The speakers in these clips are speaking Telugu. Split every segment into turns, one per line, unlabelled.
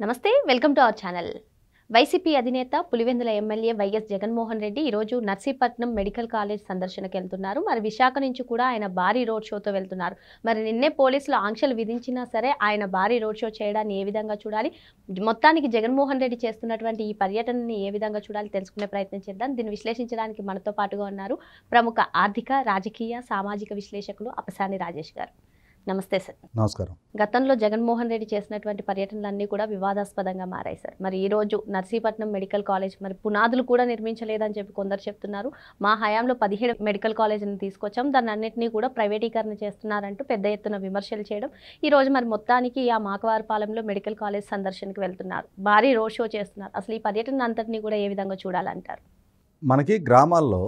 నమస్తే welcome to our channel. YCP అధినేత పులివెందుల ఎమ్మెల్యే వైఎస్ జగన్మోహన్ రెడ్డి ఈరోజు నర్సీపట్నం మెడికల్ కాలేజ్ సందర్శనకు వెళ్తున్నారు. మరి విశాఖ నుంచి కూడా ఆయన భారీ రోడ్ షోతో వెళ్తున్నారు. మరి నిన్నే పోలీసులు ఆంక్షలు విధించినా సరే ఆయన భారీ రోడ్ షో చేయడాన్ని ఏ విధంగా చూడాలి, మొత్తానికి జగన్మోహన్ రెడ్డి చేస్తున్నటువంటి ఈ పర్యటనని ఏ విధంగా చూడాలి తెలుసుకునే ప్రయత్నం చేద్దాం. దీన్ని విశ్లేషించడానికి మనతో పాటుగా ఉన్నారు ప్రముఖ ఆర్థిక, రాజకీయ, సామాజిక విశ్లేషకులు అపసాని రాజేష్ గారు. నమస్తే సార్.
నమస్కారం.
గతంలో జగన్మోహన్ రెడ్డి చేసినటువంటి పర్యటనలన్నీ కూడా వివాదాస్పదంగా మారాయి సార్. మరి ఈ రోజు నర్సీపట్నం మెడికల్ కాలేజ్ మరి పునాదులు కూడా నిర్మించలేదని చెప్పి కొందరు చెప్తున్నారు. మా హయాంలో 17 మెడికల్ కాలేజీని తీసుకొచ్చాం, దాన్ని అన్నింటినీ కూడా ప్రైవేటీకరణ చేస్తున్నారంటూ పెద్ద ఎత్తున విమర్శలు చేయడం. ఈ రోజు మరి మొత్తానికి ఆ మాకవారిపాలెంలో మెడికల్ కాలేజ్ సందర్శనకు వెళ్తున్నారు, భారీ రోడ్ షో చేస్తున్నారు. అసలు ఈ పర్యటన అంతటినీ కూడా ఏ విధంగా చూడాలంటారు?
మనకి గ్రామాల్లో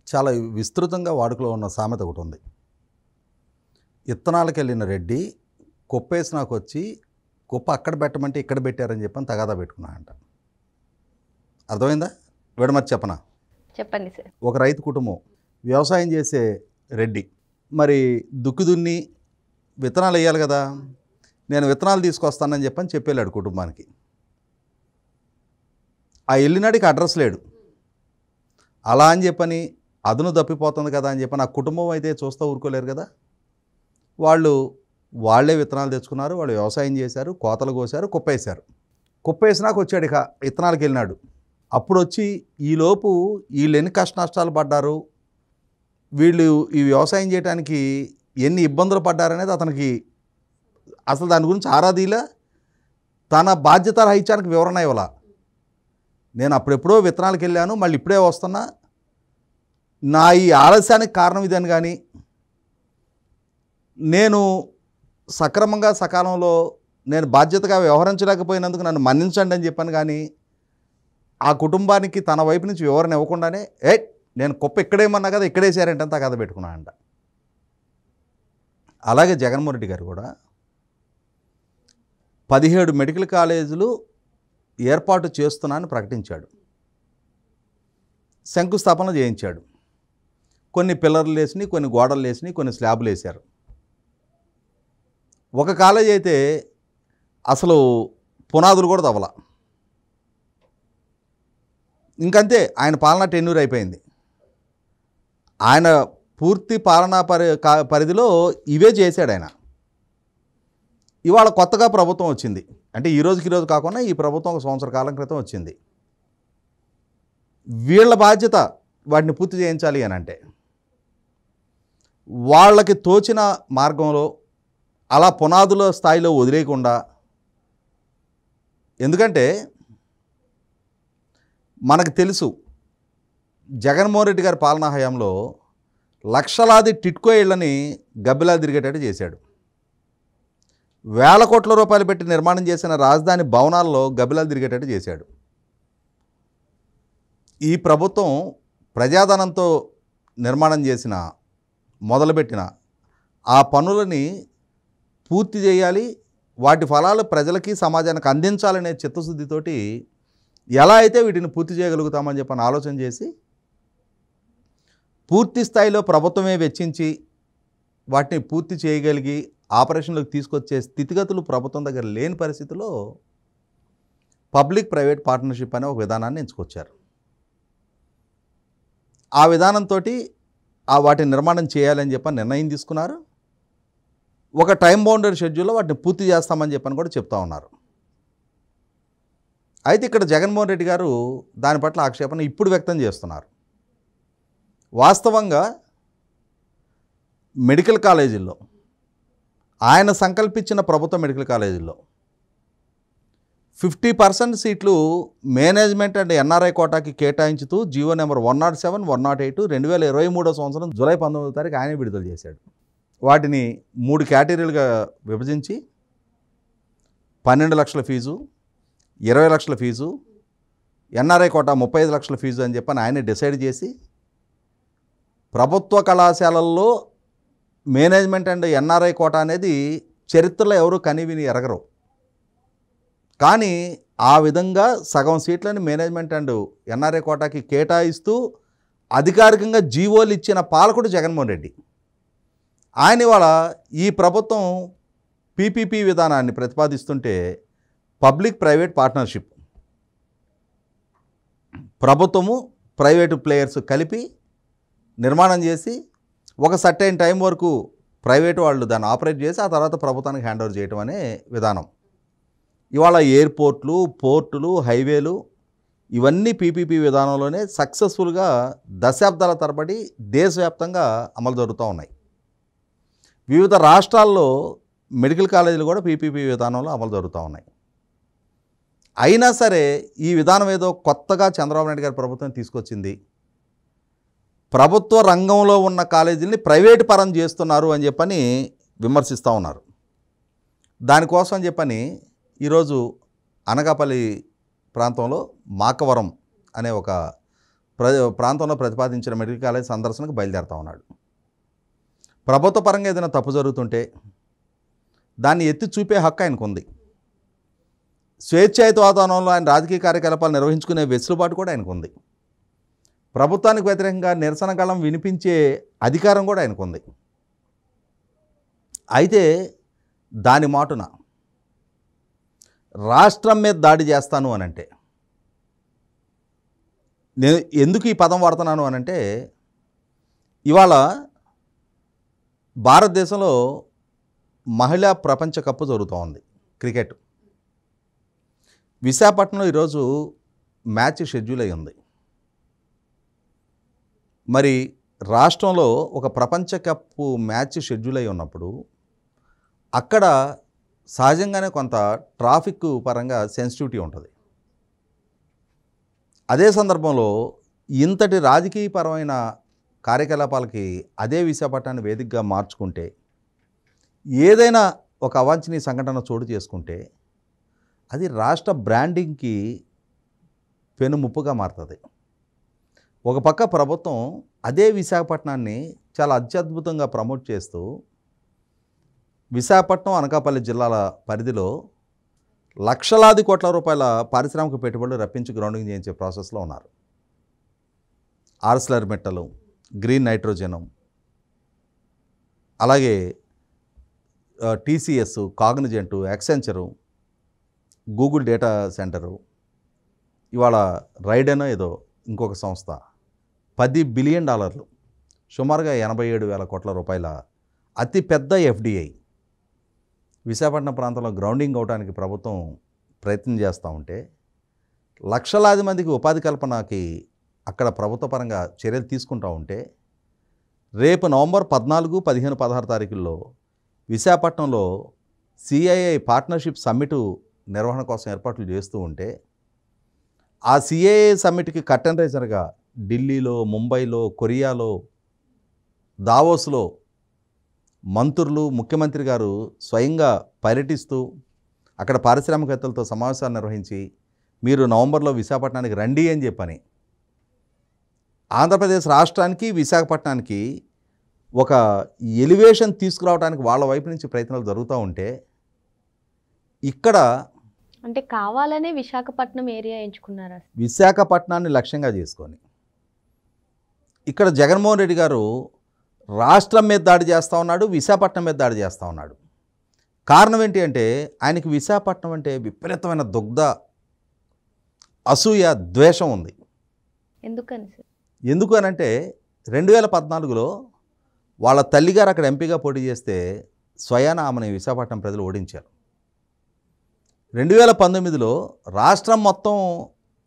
చాలా విస్తృతంగా వాడుకలో ఉన్న సామెత ఒకటి ఉంది. ఇత్తనాలకు వెళ్ళిన రెడ్డి కుప్పేసి నాకు వచ్చి కుప్ప అక్కడ పెట్టమంటే ఇక్కడ పెట్టారని చెప్పని తగాదా పెట్టుకున్నా అంట. అర్థమైందా? విడమర్చి చెప్పనా?
చెప్పండి సార్.
ఒక రైతు కుటుంబం వ్యవసాయం చేసే రెడ్డి మరి దుక్కి దున్ని విత్తనాలు వేయాలి కదా, నేను విత్తనాలు తీసుకొస్తానని చెప్పని చెప్పేళ్ళాడు కుటుంబానికి. ఆ వెళ్ళినాడికి అడ్రస్ లేడు. అలా అని చెప్పని అదును తప్పిపోతుంది కదా అని చెప్పని ఆ కుటుంబం అయితే చూస్తూ ఊరుకోలేరు కదా. వాళ్ళే విత్తనాలు తెచ్చుకున్నారు, వాళ్ళు వ్యవసాయం చేశారు, కోతలు కోసారు, కుప్పేశారు. కుప్పేసినాక వచ్చాడు ఇక విత్తనాలకు వెళ్ళినాడు. అప్పుడు వచ్చి ఈలోపు వీళ్ళు ఎన్ని కష్ట నష్టాలు పడ్డారు, వీళ్ళు ఈ వ్యవసాయం చేయడానికి ఎన్ని ఇబ్బందులు పడ్డారనేది అతనికి అసలు దాని గురించి ఆరాధీలా, తన బాధ్యత రహించడానికి వివరణ ఇవ్వాల. నేను అప్పుడెప్పుడో విత్తనాలకు వెళ్ళాను, మళ్ళీ ఇప్పుడే వస్తున్నా, నా ఈ ఆలస్యానికి కారణం ఇదని కానీ, నేను సక్రమంగా సకాలంలో నేను బాధ్యతగా వ్యవహరించలేకపోయినందుకు నన్ను మన్నించండి అని చెప్పాను కానీ ఆ కుటుంబానికి తన వైపు నుంచి వివరణ ఇవ్వకుండానే నేను కుప్ప ఇక్కడేమన్నా కదా ఇక్కడేసారంటే అంతా కథ పెట్టుకున్నా అంట. అలాగే జగన్మోహన్ రెడ్డి గారు కూడా 17 మెడికల్ కాలేజీలు ఏర్పాటు చేస్తున్నానని ప్రకటించాడు, శంకుస్థాపన చేయించాడు. కొన్ని పిల్లర్లు వేసినాయి, కొన్ని గోడలు వేసినాయి, కొన్ని స్లాబ్లు వేశారు. ఒక కాలేజీ అయితే అసలు పునాదులు కూడా తవ్వాల. ఇంకంతే, ఆయన పాలనా టెన్యూర్ అయిపోయింది. ఆయన పూర్తి పాలనా పరిధిలో ఇవే చేశాడు ఆయన. ఇవాళ కొత్తగా ప్రభుత్వం వచ్చింది, అంటే ఈ రోజు కాకుండా ఈ ప్రభుత్వం 1 సంవత్సర కాలం క్రితం వచ్చింది. వీళ్ళ బాధ్యత వాటిని పూర్తి చేయించాలి అని అంటే వాళ్ళకి తోచిన మార్గంలో అలా పునాదుల స్థాయిలో వదిలేయకుండా, ఎందుకంటే మనకు తెలుసు జగన్మోహన్ రెడ్డి గారి పాలనా హయాంలో లక్షలాది టిట్కో ఇళ్లని గబ్బిలా తిరిగేటట్టు చేశాడు. వేల కోట్ల రూపాయలు పెట్టి నిర్మాణం చేసిన రాజధాని భవనాల్లో గబ్బిలాలు తిరిగేటట్టు చేశాడు. ఈ ప్రభుత్వం ప్రజాధనంతో నిర్మాణం చేసిన మొదలుపెట్టిన ఆ పనులని పూర్తి చేయాలి, వాటి ఫలాలు ప్రజలకి సమాజానికి అందించాలనే చిత్తశుద్ధితోటి ఎలా అయితే వీటిని పూర్తి చేయగలుగుతామని చెప్పని ఆలోచన చేసి పూర్తి స్థాయిలో ప్రభుత్వమే వెచ్చించి వాటిని పూర్తి చేయగలిగి ఆపరేషన్లోకి తీసుకొచ్చే స్థితిగతులు ప్రభుత్వం దగ్గర లేని పరిస్థితిలో పబ్లిక్ ప్రైవేట్ పార్ట్నర్షిప్ అనే ఒక విధానాన్ని ఎంచుకొచ్చారు. ఆ విధానంతో వాటిని నిర్మాణం చేయాలని చెప్పని నిర్ణయం తీసుకున్నారు. ఒక టైం బౌండెడ్ షెడ్యూల్లో వాటిని పూర్తి చేస్తామని చెప్పని కూడా చెప్తా ఉన్నారు. అయితే ఇక్కడ జగన్మోహన్ రెడ్డి గారు దాని పట్ల ఆక్షేపణ ఇప్పుడు వ్యక్తం చేస్తున్నారు. వాస్తవంగా మెడికల్ కాలేజీల్లో ఆయన సంకల్పించిన ప్రభుత్వ మెడికల్ కాలేజీల్లో 50% సీట్లు మేనేజ్మెంట్ అండ్ ఎన్ఆర్ఐ కోటాకి కేటాయించుతూ జీవో నెంబర్ 107, 108 2023 సంవత్సరం జూలై 19వ తారీఖు ఆయనే విడుదల చేశాడు. వాటిని 3 కేటగిరీలుగా విభజించి 12 లక్షల ఫీజు, 20 లక్షల ఫీజు, ఎన్ఆర్ఐ కోటా 35 లక్షల ఫీజు అని చెప్పని ఆయనే డిసైడ్ చేసి ప్రభుత్వ కళాశాలల్లో మేనేజ్మెంట్ అండ్ ఎన్ఆర్ఐ కోటా అనేది చరిత్రలో ఎవరు కనివిని ఎరగరు. కానీ ఆ విధంగా సగం సీట్లని మేనేజ్మెంట్ అండ్ ఎన్ఆర్ఐ కోటాకి కేటాయిస్తూ అధికారికంగా జీవోలు ఇచ్చిన పాలకుడు జగన్మోహన్ రెడ్డి. ఆయన ఇవాళ ఈ ప్రభుత్వం పీపీపీ విధానాన్ని ప్రతిపాదిస్తుంటే పబ్లిక్ ప్రైవేట్ పార్ట్నర్షిప్, ప్రభుత్వము ప్రైవేటు ప్లేయర్స్ కలిపి నిర్మాణం చేసి ఒక సర్టైన్ టైం వరకు ప్రైవేటు వాళ్ళు దాన్ని ఆపరేట్ చేసి ఆ తర్వాత ప్రభుత్వానికి హ్యాండ్ ఓవర్ చేయటం అనే విధానం. ఇవాళ ఎయిర్పోర్ట్లు, పోర్టులు, హైవేలు ఇవన్నీ పీపీపీ విధానంలోనే సక్సెస్ఫుల్గా దశాబ్దాల తరబడి దేశవ్యాప్తంగా అమలు జరుగుతూ ఉన్నాయి. వివిధ రాష్ట్రాల్లో మెడికల్ కాలేజీలు కూడా పీపీపీ విధానంలో అమలు జరుగుతూ ఉన్నాయి. అయినా సరే ఈ విధానం ఏదో కొత్తగా చంద్రబాబు నాయుడు గారి ప్రభుత్వం తీసుకొచ్చింది, ప్రభుత్వ రంగంలో ఉన్న కాలేజీల్ని ప్రైవేటు పరం చేస్తున్నారు అని చెప్పని విమర్శిస్తూ ఉన్నారు. దానికోసం అని చెప్పని ఈరోజు అనకాపల్లి ప్రాంతంలో మాకవరం అనే ఒక ప్రాంతంలో ప్రతిపాదించిన మెడికల్ కాలేజ్ సందర్శనకు బయలుదేరుతూ ఉన్నాడు. ప్రభుత్వ పరంగా ఏదైనా తప్పు జరుగుతుంటే దాన్ని ఎత్తి చూపే హక్కు ఆయనకు ఉంది. స్వేచ్ఛాయుత వాతావరణంలో ఆయన రాజకీయ కార్యకలాపాలు నిర్వహించుకునే వెసులుబాటు కూడా ఆయనకు ఉంది. ప్రభుత్వానికి వ్యతిరేకంగా నిరసన గళం వినిపించే అధికారం కూడా ఆయనకు ఉంది. అయితే దాని మాటున రాష్ట్రం మీద దాడి చేస్తాను అనంటే, నేను ఎందుకు ఈ పదం వాడుతున్నాను అనంటే, ఇవాళ భారతదేశంలో మహిళా ప్రపంచ కప్ జరుగుతూ ఉంది క్రికెట్. విశాఖపట్నంలో ఈరోజు మ్యాచ్ షెడ్యూల్ అయి ఉంది. మరి రాష్ట్రంలో ఒక ప్రపంచ కప్ మ్యాచ్ షెడ్యూల్ అయి ఉన్నప్పుడు అక్కడ సహజంగానే కొంత ట్రాఫిక్ పరంగా సెన్సిటివిటీ ఉంటుంది. అదే సందర్భంలో ఇంతటి రాజకీయపరమైన కార్యకలాపాలకి అదే విశాఖపట్నాన్ని వేదికగా మార్చుకుంటే, ఏదైనా ఒక అవాంఛనీయ సంఘటన చోటు చేసుకుంటే అది రాష్ట్ర బ్రాండింగ్కి పెనుముప్పుగా మారుతుంది. ఒక పక్క ప్రభుత్వం అదే విశాఖపట్నాన్ని చాలా అత్యద్భుతంగా ప్రమోట్ చేస్తూ విశాఖపట్నం, అనకాపల్లి జిల్లాల పరిధిలో లక్షలాది కోట్ల రూపాయల పారిశ్రామిక పెట్టుబడులు రప్పించి గ్రౌండింగ్ చేయించే ప్రాసెస్లో ఉన్నారు. ఆర్సిలర్ మెట్టలు, గ్రీన్ నైట్రోజన్, అలాగే TCS, Cognizant, Accenture, Google data centre, ఇవాళ రైడెనో ఏదో ఇంకొక సంస్థ $10 బిలియన్, సుమారుగా 87,000 కోట్ల రూపాయల అతిపెద్ద ఎఫ్డిఐ విశాఖపట్నం ప్రాంతంలో గ్రౌండింగ్ అవడానికి ప్రభుత్వం ప్రయత్నం చేస్తూ ఉంటే, లక్షలాది మందికి ఉపాధి కల్పనకి అక్కడ ప్రభుత్వ పరంగా చర్యలు తీసుకుంటూ ఉంటే, రేపు నవంబర్ 14, 15, 16 తారీఖుల్లో విశాఖపట్నంలో సిఐఐ పార్ట్నర్షిప్ సమ్మిటు నిర్వహణ కోసం ఏర్పాట్లు చేస్తూ ఉంటే, ఆ సిఐఐ సమ్మిట్కి కర్టెన్ రైజర్గా ఢిల్లీలో, ముంబైలో, కొరియాలో, దావోస్లో మంత్రులు, ముఖ్యమంత్రి గారు స్వయంగా పర్యటిస్తూ అక్కడ పారిశ్రామికవేత్తలతో సమావేశాలు నిర్వహించి మీరు నవంబర్లో విశాఖపట్నానికి రండి అని చెప్పని ఆంధ్రప్రదేశ్ రాష్ట్రానికి, విశాఖపట్నానికి ఒక ఎలివేషన్ తీసుకురావడానికి వాళ్ళ వైపు నుంచి ప్రయత్నాలు జరుగుతూ ఉంటే, ఇక్కడ
అంటే కావాలనే విశాఖపట్నం ఏరియా ఎంచుకున్నారా?
విశాఖపట్నాన్ని లక్ష్యంగా చేసుకొని ఇక్కడ జగన్మోహన్ రెడ్డి గారు రాష్ట్రం మీద దాడి చేస్తూ ఉన్నాడు, విశాఖపట్నం మీద దాడి చేస్తూ ఉన్నాడు. కారణం ఏంటి అంటే, ఆయనకి విశాఖపట్నం అంటే విపరీతమైన దుగ్ధ, అసూయ, ద్వేషం ఉంది. ఎందుకు అనంటే 2014లో వాళ్ళ తల్లిగారు అక్కడ ఎంపీగా పోటీ చేస్తే స్వయాన ఆమెను విశాఖపట్నం ప్రజలు ఓడించారు. 2019లో రాష్ట్రం మొత్తం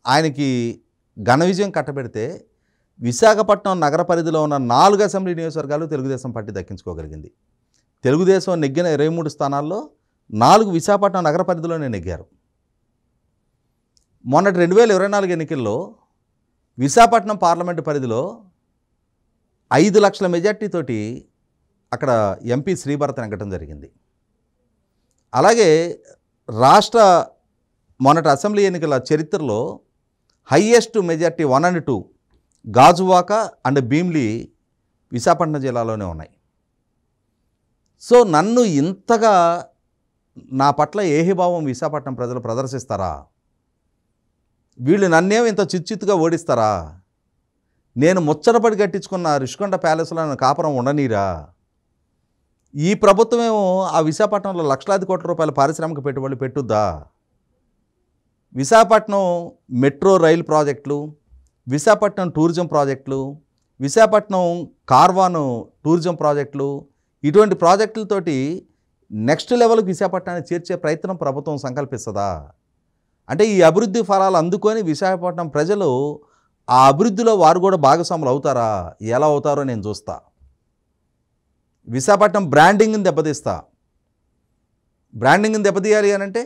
ఆయనకి ఘన విజయం కట్టబెడితే విశాఖపట్నం నగర పరిధిలో ఉన్న 4 అసెంబ్లీ నియోజకవర్గాలు తెలుగుదేశం పార్టీ దక్కించుకోగలిగింది. తెలుగుదేశం నెగ్గిన 23 స్థానాల్లో 4 విశాఖపట్నం నగర పరిధిలోనే నెగ్గారు. మొన్నటి 2024 ఎన్నికల్లో విశాఖపట్నం పార్లమెంటు పరిధిలో 5 లక్షల మెజార్టీతోటి అక్కడ ఎంపీ శ్రీభరత్ నెగ్గడం జరిగింది. అలాగే రాష్ట్ర మొన్నటి అసెంబ్లీ ఎన్నికల చరిత్రలో highest majority 1 and 2 Gajuwaka and Bheemili Visakhapatnam జిల్లాలోనే ఉన్నాయి. సో నన్ను ఇంతగా నా పట్ల ఏహిభావం విశాఖపట్నం ప్రజలు ప్రదర్శిస్తారా? వీళ్ళు నన్నేమో ఇంత చిచ్చుగా ఓడిస్తారా? నేను ముచ్చటపడి కట్టించుకున్న రిషికొండ ప్యాలెస్లో నన్ను కాపురం ఉండనీరా? ఈ ప్రభుత్వమేమో ఆ విశాఖపట్నంలో లక్షలాది కోట్ల రూపాయల పారిశ్రామిక పెట్టుబడులు పెట్టుద్దా? విశాఖపట్నం మెట్రో రైలు ప్రాజెక్టులు, విశాఖపట్నం టూరిజం ప్రాజెక్టులు, విశాఖపట్నం కార్వాను టూరిజం ప్రాజెక్టులు, ఇటువంటి ప్రాజెక్టులతోటి నెక్స్ట్ లెవెల్కి విశాఖపట్నాన్ని చేర్చే ప్రయత్నం ప్రభుత్వం సంకల్పిస్తుందా? అంటే ఈ అభివృద్ధి ఫలాలు అందుకొని విశాఖపట్నం ప్రజలు ఆ అభివృద్ధిలో వారు కూడా భాగస్వాములు అవుతారా? ఎలా అవుతారో నేను చూస్తా. విశాఖపట్నం బ్రాండింగ్ని దెబ్బతీస్తా. బ్రాండింగ్ని దెబ్బతీయాలి అని అంటే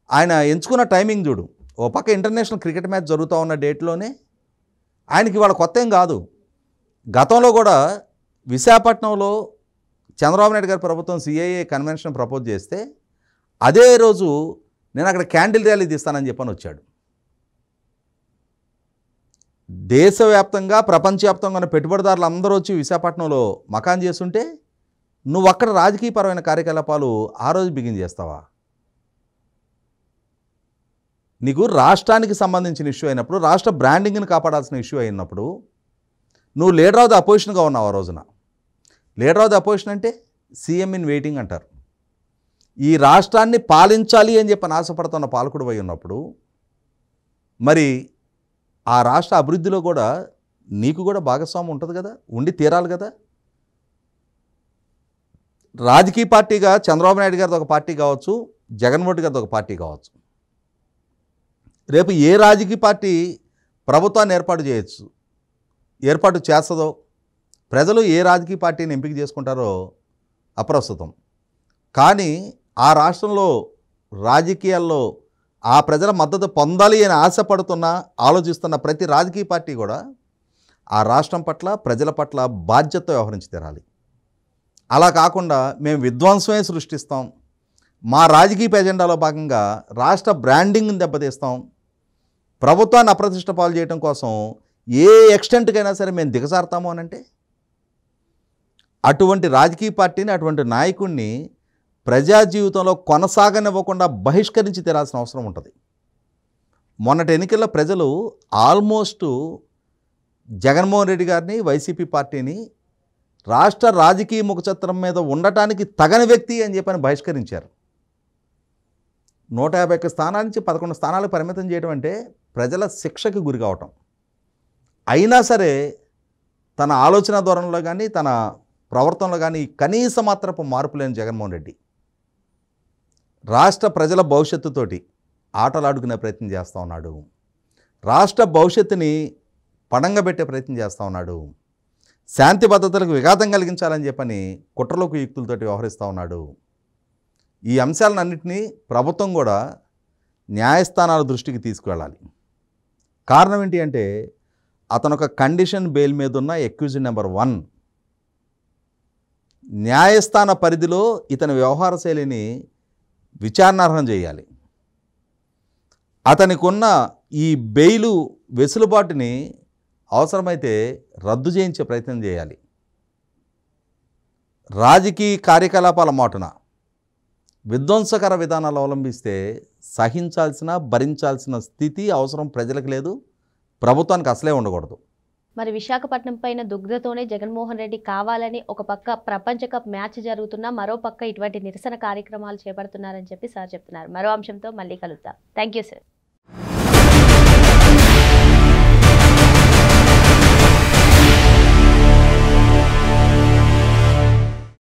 ఆయన ఎంచుకున్న టైమింగ్ చూడు. ఓ పక్క ఇంటర్నేషనల్ క్రికెట్ మ్యాచ్ జరుగుతూ ఉన్న డేట్లోనే ఆయనకి వాళ్ళ కొత్త ఏం కాదు. గతంలో కూడా విశాఖపట్నంలో చంద్రబాబు నాయుడు గారి ప్రభుత్వం సిఐఏ కన్వెన్షన్ ప్రపోజ్ చేస్తే అదే రోజు నేను అక్కడ క్యాండిల్ ర్యాలీ తీస్తానని చెప్పని వచ్చాడు. దేశవ్యాప్తంగా ప్రపంచవ్యాప్తంగా ఉన్న పెట్టుబడిదారులు అందరూ వచ్చి విశాఖపట్నంలో మకాన్ చేస్తుంటే నువ్వు అక్కడ రాజకీయపరమైన కార్యకలాపాలు ఆ రోజు బిగిన్ చేస్తావా? నీకు రాష్ట్రానికి సంబంధించిన ఇష్యూ అయినప్పుడు, రాష్ట్ర బ్రాండింగ్ని కాపాడాల్సిన ఇష్యూ అయినప్పుడు నువ్వు లీడర్ ఆఫ్ ది అపోజిషన్గా ఉన్నావు. ఆ రోజున లీడర్ ఆఫ్ ది అపోజిషన్ అంటే సీఎం ఇన్ వెయిటింగ్ అంటారు. ఈ రాష్ట్రాన్ని పాలించాలి అని చెప్పని ఆశపడుతున్న పాలకుడు అయి ఉన్నప్పుడు మరి ఆ రాష్ట్ర అభివృద్ధిలో కూడా నీకు కూడా భాగస్వామ్యం ఉంటుంది కదా, ఉండి తీరాలి కదా. రాజకీయ పార్టీగా చంద్రబాబు నాయుడు గారిది ఒక పార్టీ కావచ్చు, జగన్మోహన్ రెడ్డి గారిది ఒక పార్టీ కావచ్చు. రేపు ఏ రాజకీయ పార్టీ ప్రభుత్వాన్ని ఏర్పాటు చేస్తుందో, ప్రజలు ఏ రాజకీయ పార్టీని ఎంపిక చేసుకుంటారో అప్రస్తుతం. కానీ ఆ రాష్ట్రంలో రాజకీయాల్లో ఆ ప్రజల మద్దతు పొందాలి అని ఆలోచిస్తున్న ప్రతి రాజకీయ పార్టీ కూడా ఆ రాష్ట్రం పట్ల, ప్రజల పట్ల బాధ్యతతో వ్యవహరించి తీరాలి. అలా కాకుండా మేము విధ్వంసమే సృష్టిస్తాం, మా రాజకీయ ఎజెండాలో భాగంగా రాష్ట్ర బ్రాండింగ్ని దెబ్బతీస్తాం, ప్రభుత్వాన్ని అప్రతిష్ట పాలు చేయడం కోసం ఏ ఎక్స్టెంట్కైనా సరే మేము దిగజారుతాము అని అంటే అటువంటి రాజకీయ పార్టీని, అటువంటి నాయకుడిని ప్రజా జీవితంలో కొనసాగనివ్వకుండా బహిష్కరించి తీరాల్సిన అవసరం ఉంటుంది. మొన్నటి ఎన్నికల్లో ప్రజలు ఆల్మోస్ట్ జగన్మోహన్ రెడ్డి గారిని, వైసీపీ పార్టీని రాష్ట్ర రాజకీయ ముఖచిత్రం మీద ఉండటానికి తగని వ్యక్తి అని చెప్పని బహిష్కరించారు. 151 స్థానాల నుంచి 11 స్థానాలకు పరిమితం చేయడం అంటే ప్రజల శిక్షకి గురి కావటం. అయినా సరే తన ఆలోచన ధోరణిలో కానీ, తన ప్రవర్తనలో కానీ కనీస మాత్రపు మార్పు లేని జగన్మోహన్ రెడ్డి రాష్ట్ర ప్రజల భవిష్యత్తుతోటి ఆటలాడుకునే ప్రయత్నం చేస్తూ ఉన్నాడు. రాష్ట్ర భవిష్యత్తుని పణంగా పెట్టే ప్రయత్నం చేస్తూ ఉన్నాడు. శాంతి భద్రతలకు విఘాతం కలిగించాలని చెప్పని కుట్రలోకి యుక్తులతోటి వ్యవహరిస్తూ ఉన్నాడు. ఈ అంశాలన్నింటినీ ప్రభుత్వం కూడా న్యాయస్థానాల దృష్టికి తీసుకువెళ్ళాలి. కారణం ఏంటి అంటే అతను ఒక కండిషన్ బెయిల్ మీద ఉన్న అక్యూజ్డ్ నెంబర్ 1. న్యాయస్థాన పరిధిలో ఇతని వ్యవహార శైలిని విచారణార్హం చేయాలి. అతనికి ఉన్న ఈ బెయిలు వెసులుబాటుని అవసరమైతే రద్దు చేయించే ప్రయత్నం చేయాలి. రాజకీయ కార్యకలాపాల మాటున విధ్వంసకర విధానాలు అవలంబిస్తే సహించాల్సిన, భరించాల్సిన స్థితి అవసరం ప్రజలకు లేదు, ప్రభుత్వానికి అసలే ఉండకూడదు.
మరి విశాఖపట్నం పైన దుగ్ధతోనే జగన్మోహన్ రెడ్డి కావాలని ఒక పక్క ప్రపంచ కప్ మ్యాచ్ జరుగుతున్నా, మరో పక్క ఇటువంటి నిరసన కార్యక్రమాలు చేపడుతున్నారని చెప్పి సార్ చెప్తున్నారు. మరో అంశంతో మళ్ళీ కలుద్దాం. Thank you sir.